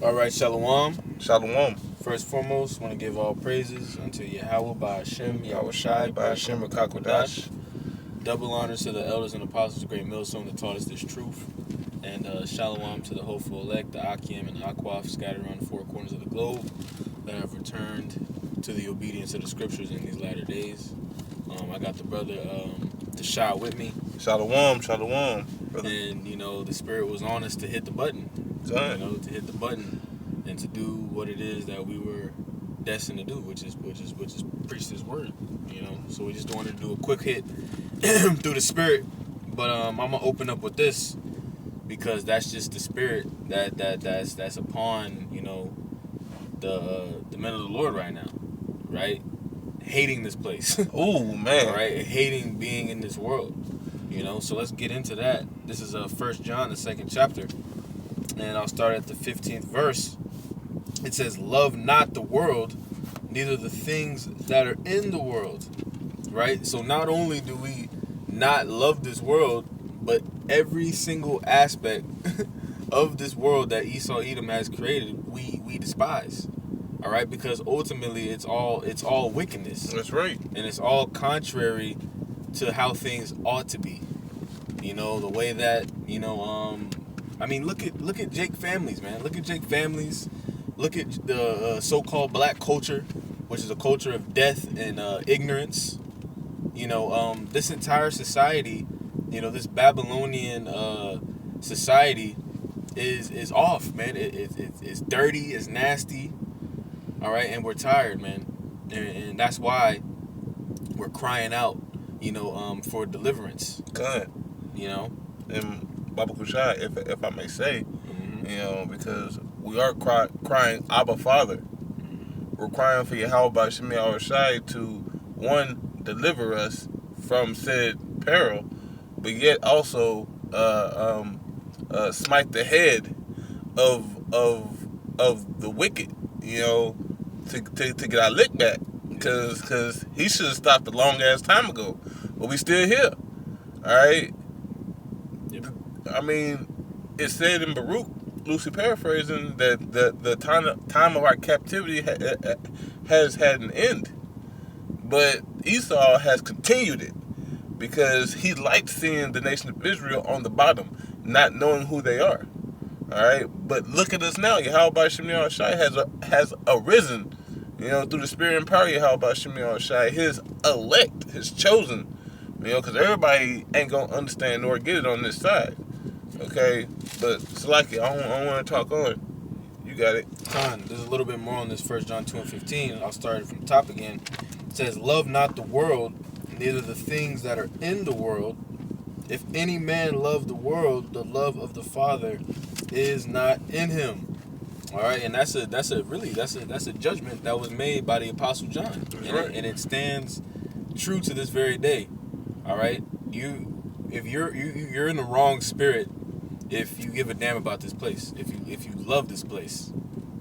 All right, Shalom. Shalom. First and foremost, want to give all praises unto Yahweh, Ba'ashem, Yahushai, Ba'ashem, Rakakwadash. Double honors to the elders and apostles, the great millstone that taught us this truth. And Shalom to the hopeful elect, the Akim and the Akwaf scattered around the four corners of the globe that have returned to the obedience of the scriptures in these latter days. I got the brother Tashah with me. Shalom, brother. And, the spirit was on us to hit the button. Done. To hit the button and to do what it is that we were destined to do, which is preach this word. So we just wanted to do a quick hit through the spirit. But I'm gonna open up with this because that's just the spirit that's upon the men of the Lord right now, right? Hating this place. Oh man. All right, hating being in this world. So let's get into that. This is 1 John, the 2nd chapter. And I'll start at the 15th verse. It says, "Love not the world, neither the things that are in the world." Right? So not only do we not love this world, but every single aspect of this world that Esau Edom has created, we despise. All right? Because ultimately it's all wickedness. That's right. And it's all contrary to how things ought to be. The way that, look at Jake families, man. Look at Jake families. Look at the so-called black culture, which is a culture of death and ignorance. This entire society, this Babylonian society is off, man. It's dirty, it's nasty. All right, and we're tired, man. And that's why we're crying out, for deliverance. Good. And Baba Kushai, if I may say, because we are crying, Abba Father. We're crying for Yahweh Ba'ashem Yahushai to, one, deliver us from said peril, but yet also smite the head of the wicked, to get our lick back, because he should have stopped a long ass time ago, but we still here. All right. It said in Baruch, loosely paraphrasing, that the time of our captivity has had an end, but Esau has continued it because he liked seeing the nation of Israel on the bottom, not knowing who they are. All right, but look at us now. Yahweh Ba'ashem Yahushai has arisen, through the spirit and power of Yahweh Ba'ashem Yahushai, his elect, his chosen, because everybody ain't gonna understand nor get it on this side. Okay, but Salaki, I don't want to talk on. You got it. There's a little bit more on this 1 John 2 and 15. I'll start it from the top again. It says, "Love not the world, neither the things that are in the world. If any man love the world, the love of the Father is not in him." All right, and that's a judgment that was made by the Apostle John, and it stands true to this very day. All right, if you're in the wrong spirit, if you give a damn about this place, if you love this place,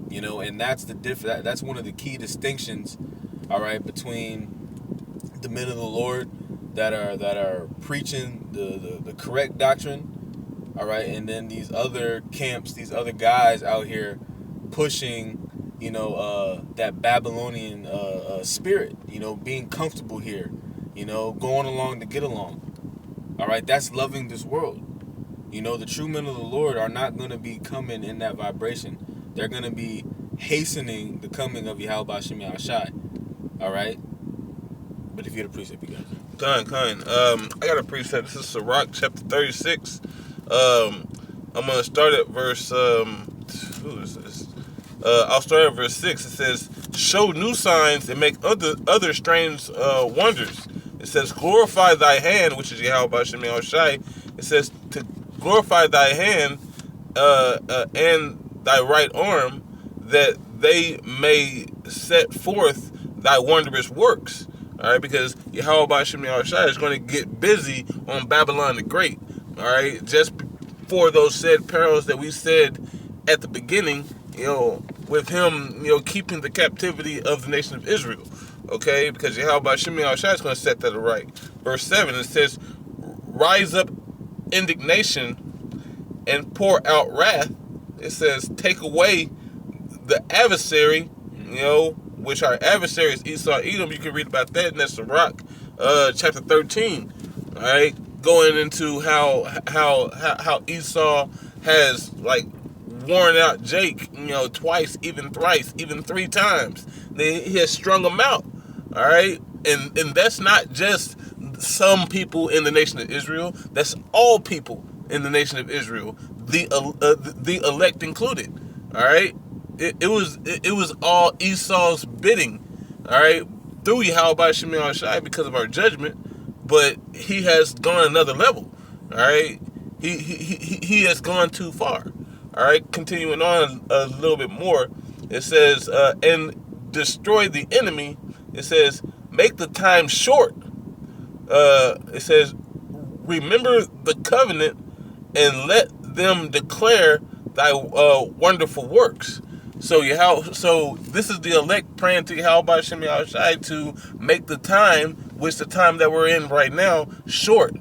and that's that's one of the key distinctions, all right, between the men of the Lord that are preaching the correct doctrine, all right, and then these other camps, these other guys out here pushing, that Babylonian spirit, being comfortable here, going along to get along. All right, that's loving this world. The true men of the Lord are not going to be coming in that vibration. They're going to be hastening the coming of Yahweh Ba'ashem Yahushai. All right? But if you had a precept, you guys. Kind. I got a precept. This is Sirach chapter 36. I'm going to start at verse, who is this? I'll start at verse 6. It says, "Show new signs and make other strange wonders." It says, "Glorify thy hand," which is Yahweh Ba'ashem Yahushai. It says to glorify thy hand and thy right arm, that they may set forth thy wondrous works. All right, because Yahweh Ba'ashem Yahushai is going to get busy on Babylon the Great. All right, just for those said perils that we said at the beginning, with him, keeping the captivity of the nation of Israel. Okay, because Yahweh Ba'ashem Yahushai is going to set that right. Verse 7, it says, "Rise up indignation and pour out wrath." It says, "Take away the adversary, which our adversary is Esau, Edom. You can read about that in that Sirach, chapter 13. All right, going into how Esau has like worn out Jake, twice, even thrice, even 3 times. He has strung him out. All right, and that's not just some people in the nation of Israel. That's all people in the nation of Israel, the elect included. All right, it was all Esau's bidding. All right, through Yahweh Shemi Shai because of our judgment, but he has gone another level. All right, he has gone too far. All right, continuing on a little bit more, it says, and destroy the enemy. It says, make the time short. It says, remember the covenant and let them declare thy wonderful works. So this is the elect praying to Yahweh Shemi Shai to make the time, which the time that we're in right now, short.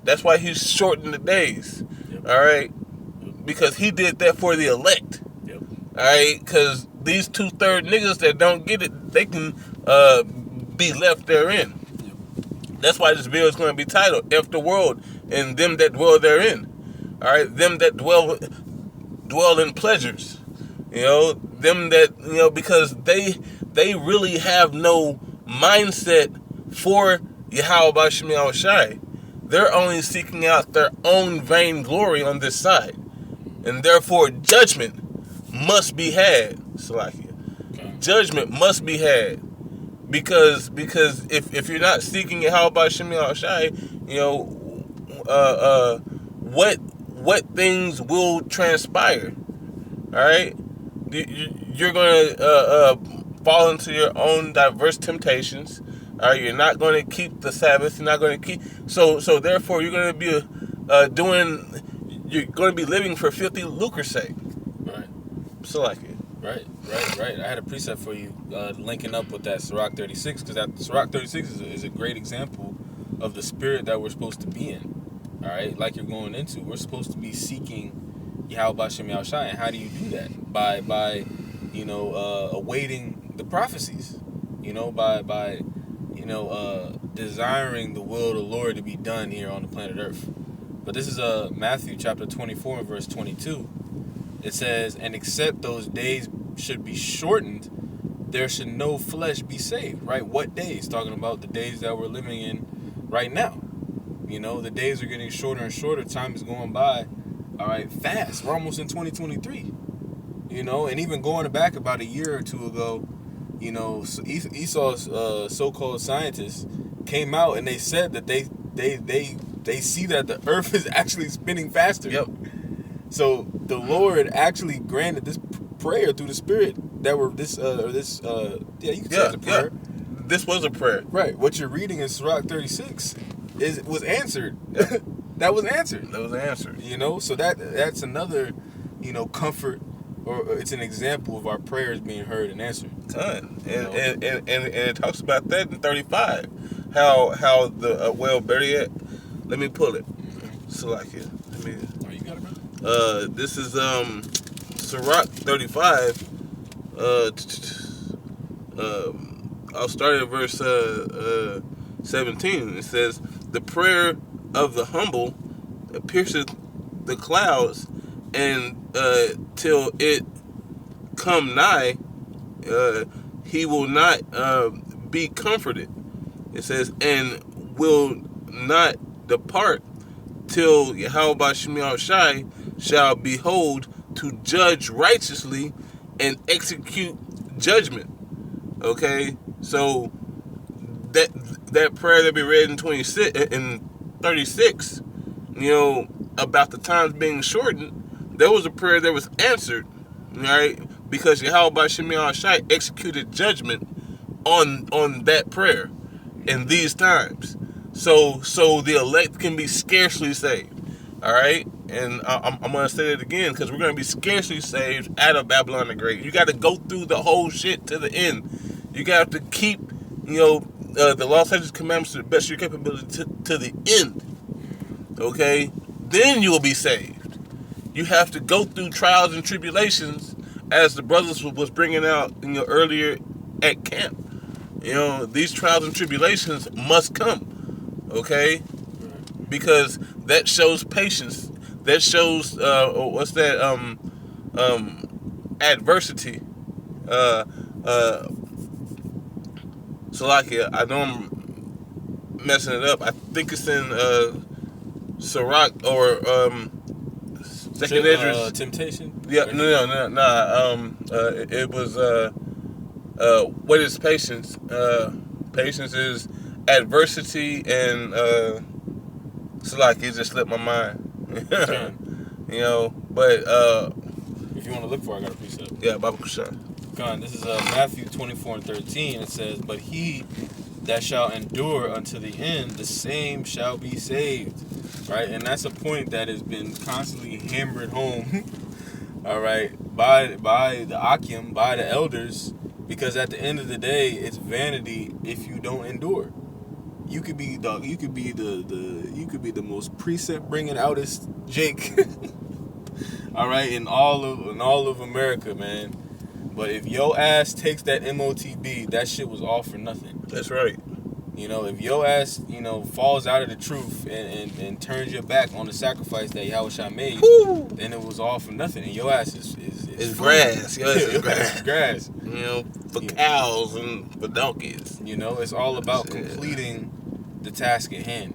That's why he's shortening the days. Yep. All right, because he did that for the elect. Yep. All right, because these 2/3 niggas that don't get it, they can be left therein. Yep. That's why this video is going to be titled "F the World and Them That Dwell Therein." All right, them that dwell in pleasures. Them that because they really have no mindset for Yahweh Shemi Shai. They're only seeking out their own vain glory on this side, and therefore judgment must be had. Salakia. Okay. Judgment must be had, because if you're not seeking Yahweh Shemi Shai, what things will transpire? All right, you're gonna fall into your own diverse temptations. All right, you're not going to keep the Sabbath. You're not going to keep so therefore you're going to be you're going to be living for filthy lucre's sake. Right. So like it. Right. I had a precept for you linking up with that Sirach 36, because that Sirach 36 is a great example of the spirit that we're supposed to be in. All right, like you're going into, we're supposed to be seeking Yahweh Shemi Shai, and how do you do that? By awaiting the prophecies. By desiring the will of the Lord to be done here on the planet Earth. But this is Matthew chapter 24 and verse 22. It says, and except those days should be shortened, there should no flesh be saved. Right? What days? Talking about the days that we're living in right now. The days are getting shorter and shorter. Time is going by, all right, fast. We're almost in 2023. And even going back about a year or two ago, Esau's so-called scientists came out and they said that they see that the earth is actually spinning faster. Yep. So the Lord actually granted this prayer through the Spirit that were you can say it's a prayer. Yeah. This was a prayer. Right. What you're reading in Sirach 36 was answered. That was answered. That was answered. So that's another, comfort. Or it's an example of our prayers being heard and answered. And it talks about that in 35. How the better yet, let me pull it. So like it. Oh, you got it, bro. This is Sirach 35. I'll start at verse 17. It says, "The prayer of the humble pierceth the clouds, and till it come nigh, he will not be comforted." It says, and will not depart till Yahweh Shemi Shai shall behold to judge righteously and execute judgment. Okay, so that prayer that we read in 36, about the times being shortened, there was a prayer that was answered, right? Because Yahweh Shemi Shai executed judgment on that prayer in these times. So the elect can be scarcely saved. All right? And I'm going to say it again, because we're going to be scarcely saved out of Babylon the Great. You got to go through the whole shit to the end. You got to keep, the law, statutes, commandments to the best of your capability to the end. Okay? Then you will be saved. You have to go through trials and tribulations as the brothers was bringing out, earlier at camp. These trials and tribulations must come, okay? Because that shows patience. That shows what's that? Adversity. Salakia, I know I'm messing it up. I think it's in Sirach or Second Esdras. Temptation. Yeah, no. It was what is patience? Patience is adversity, and Salakia, it just slipped my mind. But if you want to look for it, I got a precept. Yeah, Baba Kushan. God, this is Matthew 24:13. It says, "But he that shall endure unto the end, the same shall be saved." Right, and that's a point that has been constantly hammered home. All right, by the Akim, by the elders, because at the end of the day, it's vanity if you don't endure. You could be the most precept bringing outest Jake. All right, in all of America, man. But if your ass takes that MOTB, that shit was all for nothing. That's right. If your ass, falls out of the truth and turns your back on the sacrifice that Yahushua made, then it was all for nothing. And your ass is grass. Your ass is grass. grass. For cows and for donkeys. It's all about completing the task at hand.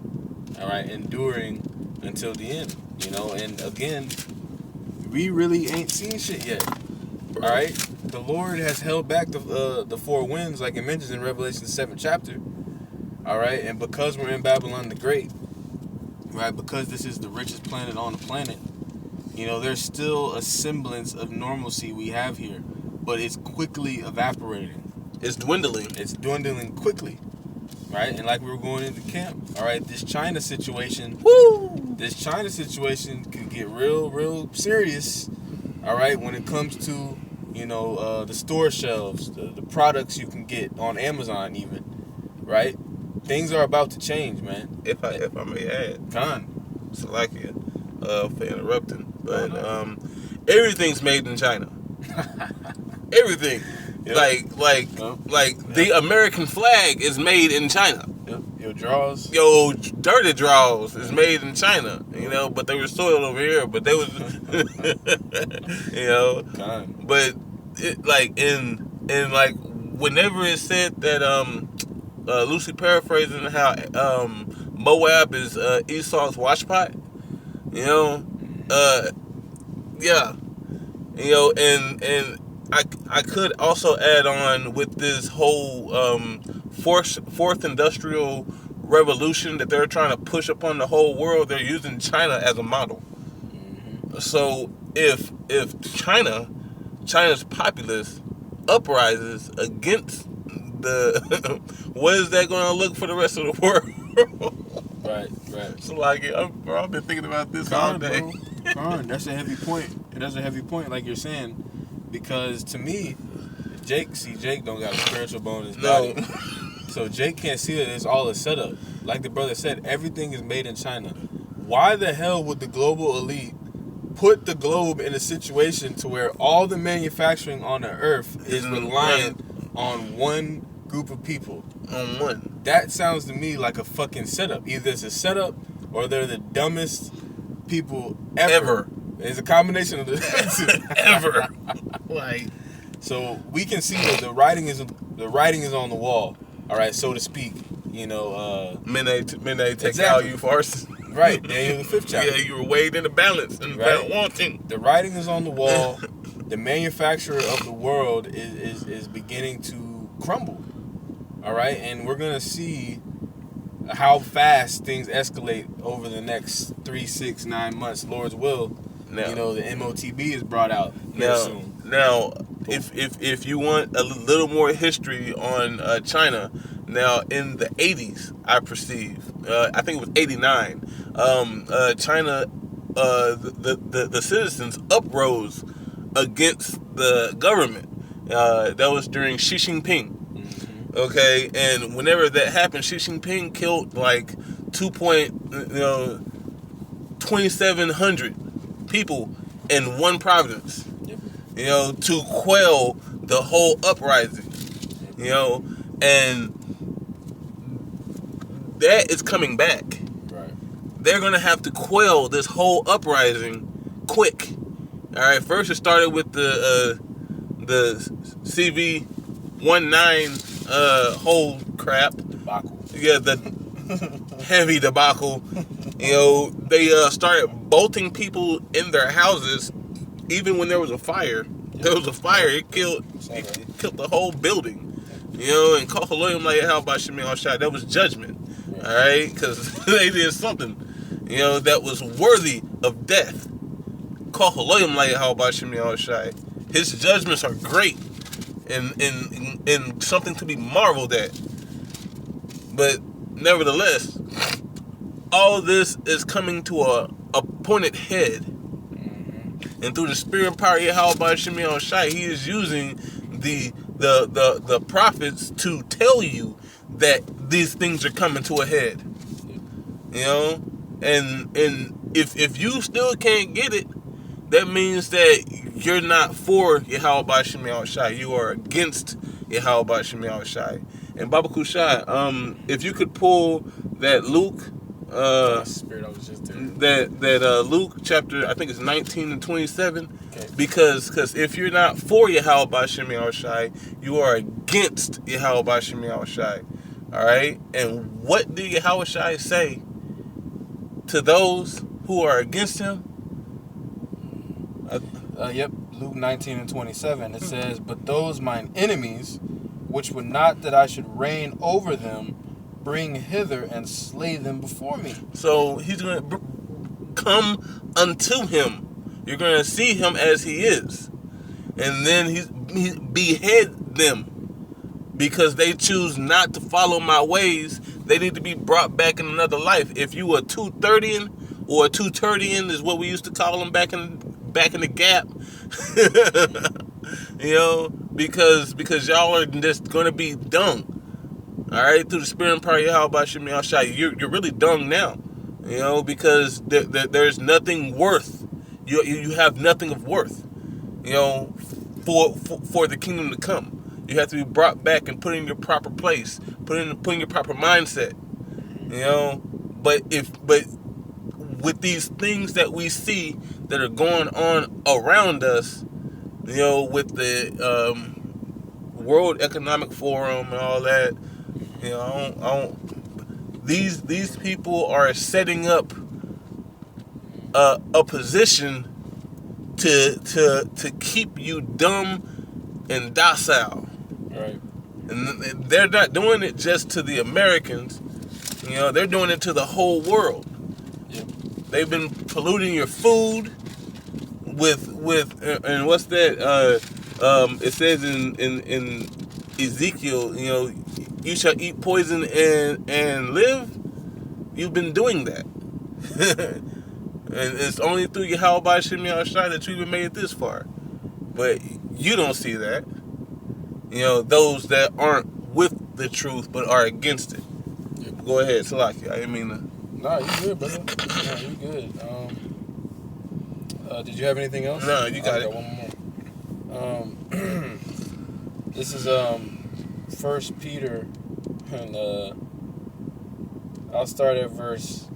All right, enduring until the end. And again, we really ain't seen shit yet. All right, the Lord has held back the four winds, like it mentions in Revelation 7th chapter. All right, and because we're in Babylon the Great, right, because this is the richest planet on the planet, there's still a semblance of normalcy we have here, but it's quickly evaporating. It's dwindling. It's dwindling quickly, right? And like we were going into camp, all right, this China situation could get real serious, all right, when it comes to, the store shelves, the products you can get on Amazon even, right? Things are about to change, man. If I may add, Khan. Salakia, for interrupting, but everything's made in China. Everything, yep. like the American flag is made in China. Yep. Your drawers, your dirty drawers is made in China. But they were soiled over here. But they was, Khan. But whenever it's said that loosely paraphrasing how Moab is Esau's washpot, and I could also add on with this whole fourth industrial revolution that they're trying to push upon the whole world. They're using China as a model. Mm-hmm. So if China's populace uprises against what is that going to look for the rest of the world? Right. So I've been thinking about this all day. Bro. That's a heavy point. That's a heavy point, like you're saying, because to me, Jake don't got a spiritual bone in his body. So Jake can't see that it's all a setup. Like the brother said, everything is made in China. Why the hell would the global elite put the globe in a situation to where all the manufacturing on the earth is reliant on one group of people? On one. That sounds to me like a fucking setup. Either it's a setup or they're the dumbest people ever. It's a combination of the two. Ever. So we can see that the writing is on the wall. All right, so to speak. Midnight take exactly. out you farce. Right, Daniel the 5th chapter. Yeah, you were weighed in the balance and right. wanting. The writing is on the wall. The manufacturer of the world is beginning to crumble. All right, and we're gonna see how fast things escalate over the next 3, 6, 9 months, Lord's will. Now, the MOTB is brought out soon. Now, if you want a little more history on China, now in the 80s, I perceive, I think it was 89, China, the citizens uprose against the government. That was during Xi Jinping. Okay, and whenever that happened, Xi Jinping killed 2,700 people in one province. Yep. to quell the whole uprising, and that is coming back. Right. They're going to have to quell this whole uprising quick. All right, first it started with the CV-19 whole crap. Debacle. Yeah, the heavy debacle. They started bolting people in their houses, even when there was a fire. There was a fire. It killed the whole building. And Kohaloyim like how about Shemi Al-Shai? That was judgment. Right. All right, because they did something, that was worthy of death. Kohaloyim like how about Shemi Al-Shai? His judgments are great and something to be marveled at. But nevertheless, all of this is coming to a pointed head. Mm-hmm. And through the spirit and power of Yahweh Shemi Al-Shai, he is using the prophets to tell you that these things are coming to a head. And if you still can't get it, that means that you're not for Yahweh Shemi Al-Shai. You are against Yahweh Shemi Al-Shai. And Baba Kushai, if you could pull that Luke, Spirit, I was just there. that Luke chapter, I think it's 19 and 27, Okay. because if you're not for Yahweh Shemi Al-Shai, you are against Yahweh Shemi Al-Shai. All right, and what did Yahweh Shai say to those who are against him? Yep, Luke 19 and 27. It says, "But those mine enemies, which would not that I should reign over them, bring hither and slay them before me." So he's going to come unto him. You're going to see him as he is. And then he behead them because they choose not to follow my ways. They need to be brought back in another life. If you a 230 or a 230 is what we used to call them back in the gap. Because y'all are just going to be dung. All right, through the spirit and power of Yahweh Shemi Al-Shai, you're really dung now. Because there's nothing worth. You have nothing of worth. For the kingdom to come, you have to be brought back and put in your proper place, put in your proper mindset. But with these things that we see that are going on around us, with the World Economic Forum and all that, these people are setting up a position to keep you dumb and docile. Right. And they're not doing it just to the Americans. They're doing it to the whole world. Yep. They've been polluting your food with and what's that? It says in Ezekiel, you shall eat poison and live. You've been doing that. And it's only through Yahweh Shemi Al-Shai that you even made it this far. But you don't see that. Those that aren't with the truth but are against it. Yep. Go ahead, Salaki. I didn't mean to. Nah, you good, brother. Nah, you good. Did you have anything else? No, you got it. Got one more. This is 1 Peter, and I'll start at verse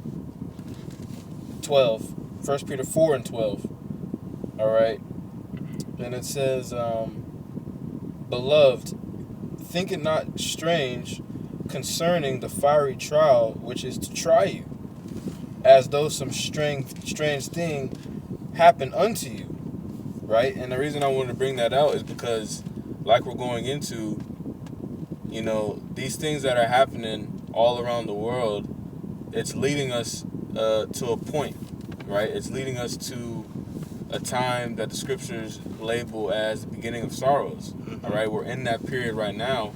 12. 1 Peter 4 and 12. All right. And it says, "Beloved, think it not strange concerning the fiery trial which is to try you, as though some strange thing happened unto you." Right? And the reason I wanted to bring that out is because, like we're going into, these things that are happening all around the world, it's leading us to a point, right? It's leading us to a time that the scriptures label as the beginning of sorrows. All right, we're in that period right now,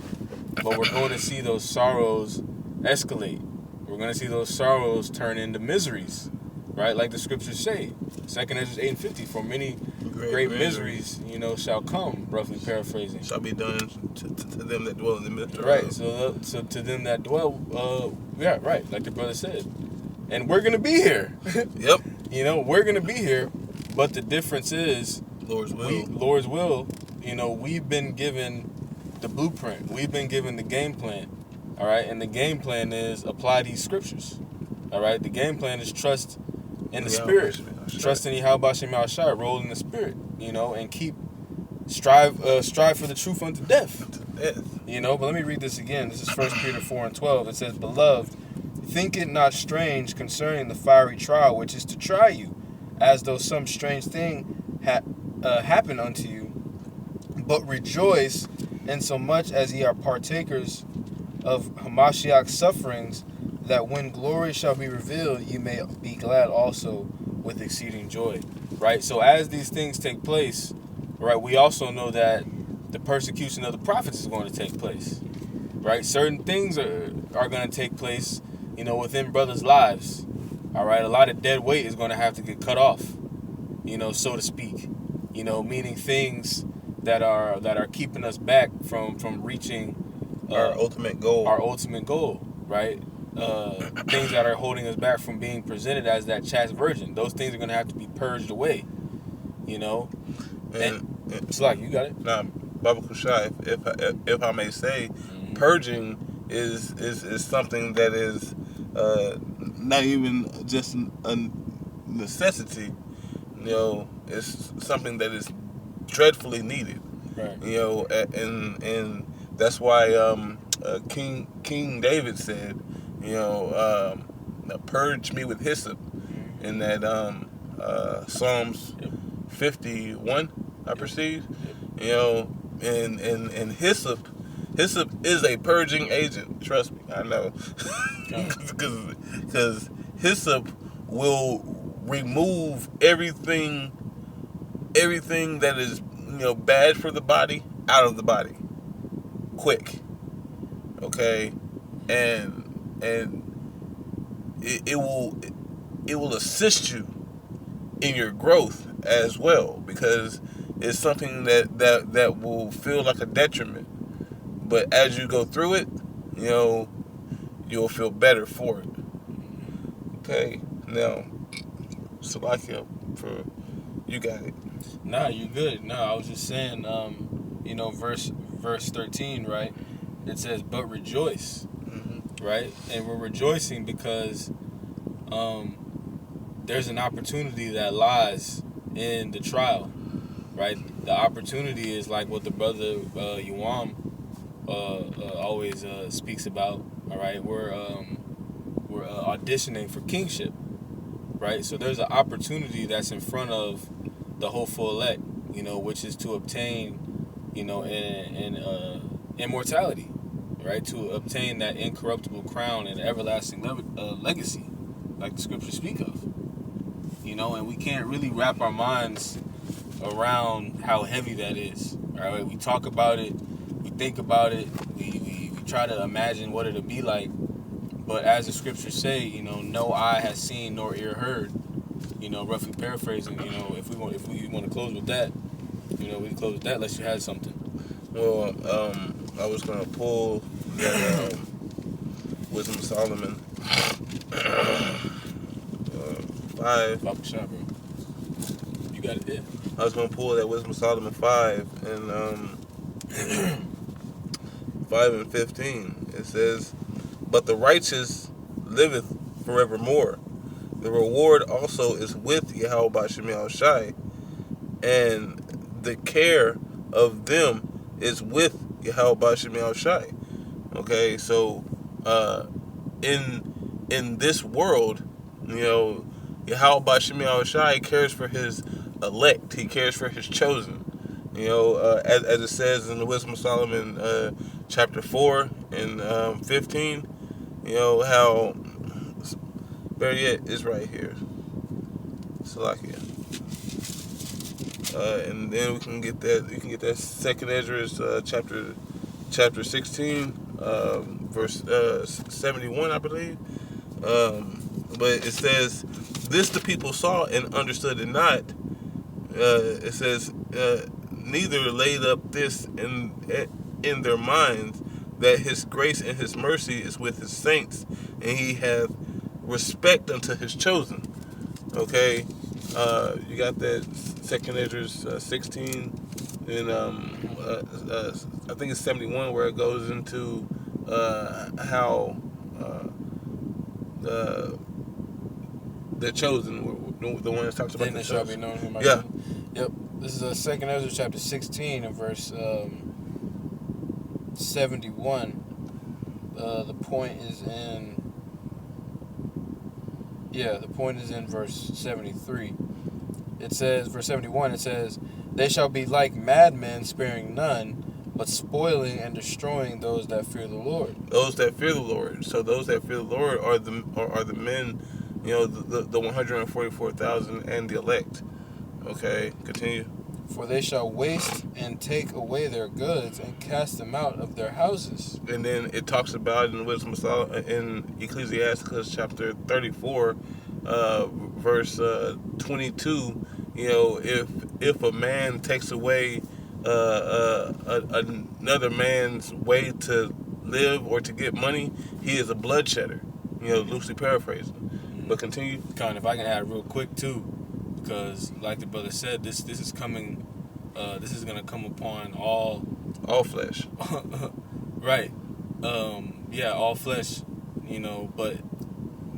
but we're going to see those sorrows escalate. We're going to see those sorrows turn into miseries, right? Like the scriptures say, 2 Ezra 8:50, "For many great miseries, shall come," roughly paraphrasing. Shall be done to them that dwell in the midst of Right, so to them that dwell, yeah, right, like the brother said. And we're going to be here. Yep. We're going to be here, but the difference is Lord's will. Lord's will, we've been given the blueprint. We've been given the game plan. All right, and the game plan is apply these scriptures. All right, the game plan is trust in the Spirit, trust in Yahweh Shem Shai, roll in the Spirit, and strive for the truth unto death. But let me read this again. This is 1 Peter 4:12. It says, "Beloved, think it not strange concerning the fiery trial which is to try you, as though some strange thing happened unto you. But rejoice insomuch as ye are partakers of Hamashiach's sufferings, that when glory shall be revealed, you may be glad also with exceeding joy." Right? So as these things take place, right, we also know that the persecution of the prophets is going to take place. Right? Certain things are going to take place, within brothers' lives. All right? A lot of dead weight is going to have to get cut off, so to speak. Meaning things that are keeping us back from reaching our ultimate goal. Our ultimate goal, right? Things that are holding us back from being presented as that chaste virgin. Those things are going to have to be purged away, And it's like, you got it. Now, Baba Kushai, if I may say, purging is something that is not even just a necessity. It's something that is dreadfully needed. Right. And that's why King David said, purge me with hyssop, in that Psalms 51, I perceive. And hyssop is a purging agent. Trust me, I know, because hyssop will remove everything that is bad for the body out of the body quick. Okay, and it will assist you in your growth as well, because it's something that will feel like a detriment, but as you go through it, you'll feel better for it. Okay, now, Salakia, for you got it. Nah, you good. No, I was just saying, verse 13, right? It says, "But rejoice," right? And we're rejoicing because there's an opportunity that lies in the trial, right? The opportunity is like what the brother Yuam always speaks about. All right, we're auditioning for kingship, right? So there's an opportunity that's in front of the hopeful elect, which is to obtain, immortality, right? To obtain that incorruptible crown and everlasting legacy, like the scriptures speak of. And we can't really wrap our minds around how heavy that is. All right, we talk about it, we think about it, we try to imagine what it'll be like. But as the scriptures say, no eye has seen nor ear heard. Roughly paraphrasing. If we want to close with that, we can close with that unless you had something. Well, I was gonna pull that Wisdom of Solomon 5. Baba shot, bro. You got it there. I was gonna pull that Wisdom of Solomon 5 and 5 and 15. It says, "But the righteous liveth forevermore. The reward also is with Yahweh Shem Shai, and the care of them is with Yahweh Shem Shai." Okay, so in this world, Yahweh Shem Shai cares for his elect. He cares for his chosen. As it says in the Wisdom of Solomon, chapter 4 and 15. How better yet is right here. Salakia. And then we can get that. You can get that Second Ezra's chapter 16, verse 71, I believe. But it says, "This the people saw and understood it not." It says, "Neither laid up this in their minds, that his grace and his mercy is with his saints, and he hath respect unto his chosen." Okay, You got that Second Ezra's 16, and I think it's 71 where it goes into how the chosen, the one that talks about Then the it shall be chosen. known who my Yeah. Yep. This is 2nd Ezra chapter 16 and verse 71. The point is in verse 73. It says, verse 71, it says, they shall be like madmen, sparing none, but spoiling and destroying those that fear the Lord. Those that fear the Lord. So those that fear the Lord are the men, the 144,000 and the elect. Okay, continue. For they shall waste and take away their goods and cast them out of their houses. And then it talks about in Wisdom of Solomon, in Ecclesiasticus chapter 34, verse 22. If a man takes away another man's way to live or to get money, he is a bloodshedder. Loosely paraphrasing. But continue. Con, if I can add real quick too, because like the brother said, this is coming. This is gonna come upon all flesh. right. All flesh. But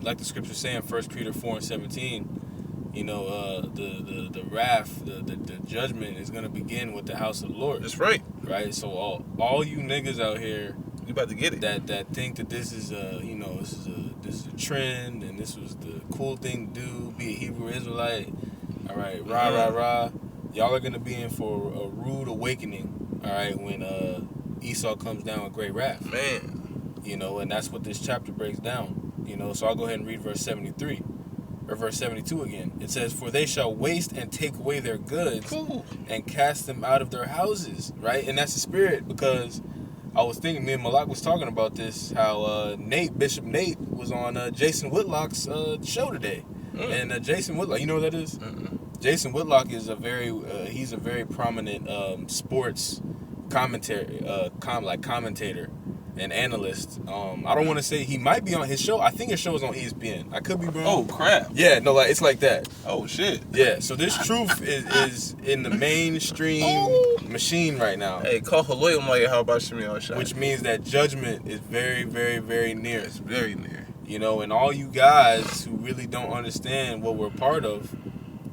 like the scripture saying, 1 Peter 4:17. The wrath, the judgment is gonna begin with the house of the Lord. That's right. Right. So all you niggas out here, you about to get it. That think that this is this is a trend and this was the cool thing to do. Be a Hebrew Israelite. All right, rah. Y'all are gonna be in for a rude awakening. All right, when Esau comes down with great wrath. Man. And that's what this chapter breaks down. So I'll go ahead and read verse 73. Or verse 72 again. It says, for they shall waste and take away their goods and cast them out of their houses. Right? And that's the spirit, because I was thinking, me and Malak was talking about this, how Bishop Nate was on Jason Whitlock's show today. And Jason Whitlock, you know what that is? Jason Whitlock is he's a very prominent sports commentator and analyst. I don't want to say he might be on his show. I think his show is on ESPN. I could be wrong. Oh crap! Yeah, no, it's like that. Oh shit! Yeah, so this truth is in the mainstream machine right now. Hey, call Haloy, how about Shemi? Which means that judgment is very, very, very near. It's very near. And all you guys who really don't understand what we're part of,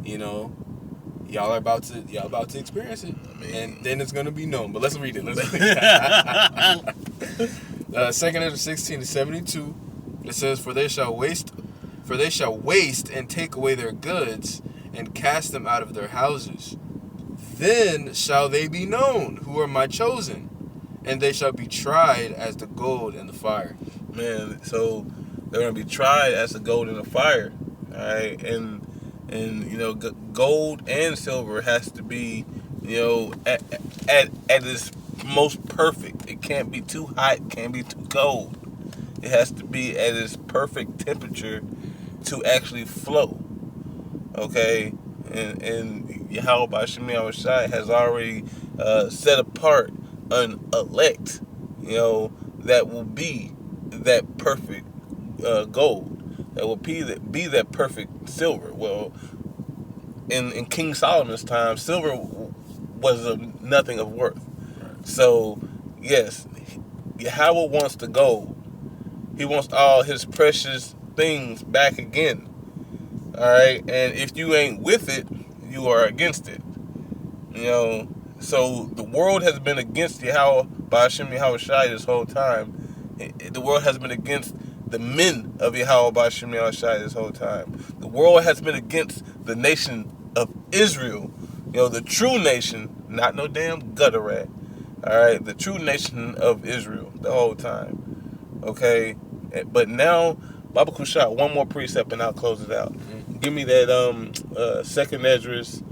y'all about to experience it, and then it's gonna be known. But let's read it. 2nd Ezra 16:72. It says, For they shall waste and take away their goods and cast them out of their houses. Then shall they be known who are my chosen, and they shall be tried as the gold in the fire. Man, so they're gonna be tried as the gold in the fire. All right, and gold and silver has to be, at its most perfect. It can't be too hot, it can't be too cold. It has to be at its perfect temperature to actually flow. Okay? And Yahweh Shemi Shai has already set apart an elect, that will be that perfect gold. That will be that perfect silver. Well, in King Solomon's time, silver was nothing of worth. Right. So, yes, Yahweh wants the gold. He wants all his precious things back again. All right? And if you ain't with it, you are against it. So the world has been against Yahweh by Hashem Yahweh Shai this whole time. The world has been against the men of Yahweh by Hashem Yahweh Shai this whole time. The world has been against the nation of Israel. The true nation, not no damn gutter rat. All right, the true nation of Israel the whole time. Okay, but now, Baba Kushat, one more precept and I'll close it out. Mm-hmm. Give me that 2nd Ezra's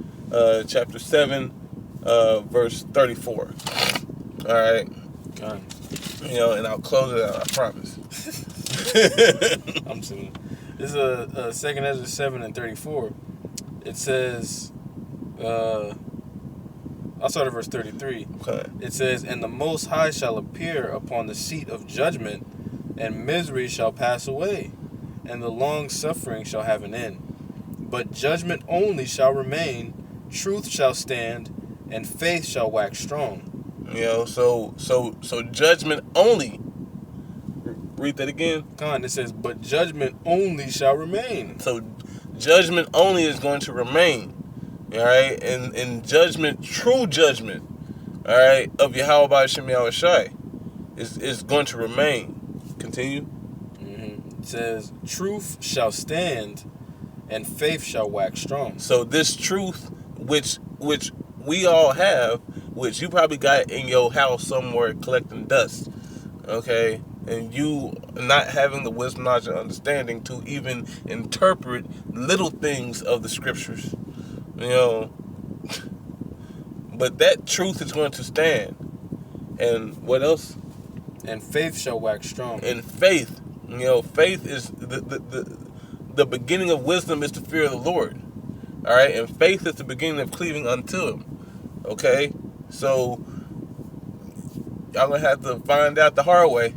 chapter 7, verse 34. All right. God. And I'll close it out, I promise. I'm assuming. This is 2nd Ezra 7 and 34. It says, I'll start at verse 33. Okay. It says, and the Most High shall appear upon the seat of judgment, and misery shall pass away, and the long suffering shall have an end. But judgment only shall remain, truth shall stand, and faith shall wax strong. You know, so judgment only. Read that again. Con, it says, but judgment only shall remain. So judgment only is going to remain. All right, and judgment, true judgment, all right, of Yahweh Hashem Yahushai is going to remain. Continue. Mm-hmm. It says, truth shall stand, and faith shall wax strong. So this truth, which we all have, which you probably got in your house somewhere collecting dust, okay, and you not having the wisdom, knowledge, and understanding to even interpret little things of the scriptures, you know, but that truth is going to stand. And what else? And faith shall wax strong. And faith, you know, faith is the beginning of wisdom is the fear of the Lord. All right, and faith is the beginning of cleaving unto Him. Okay, so y'all gonna have to find out the hard way,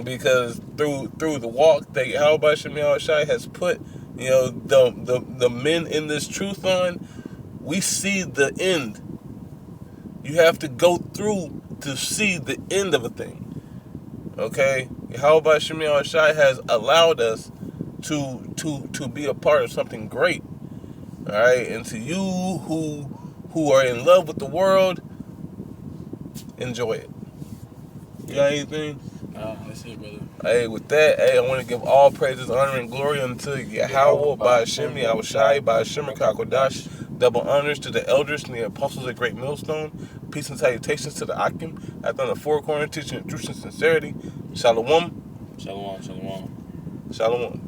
because through the walk that Yahweh Hashem Yahushai has put, you know, the men in this truth on, we see the end. You have to go through to see the end of a thing. Okay, Yahweh Hashem Yahushai has allowed us to be a part of something great. All right, and to you who are in love with the world, enjoy it. You got anything? That's it, brother. Hey, with that, hey, I want to give all praises, honor, and glory unto Yahweh, by Hashem, Yahushai, by Hashem, Kakodash. Double honors to the elders and the apostles at Great Millstone. Peace and salutations to the Akim. After on the four corner teaching truth and sincerity. Shalom. Shalom, shalom. Shalom.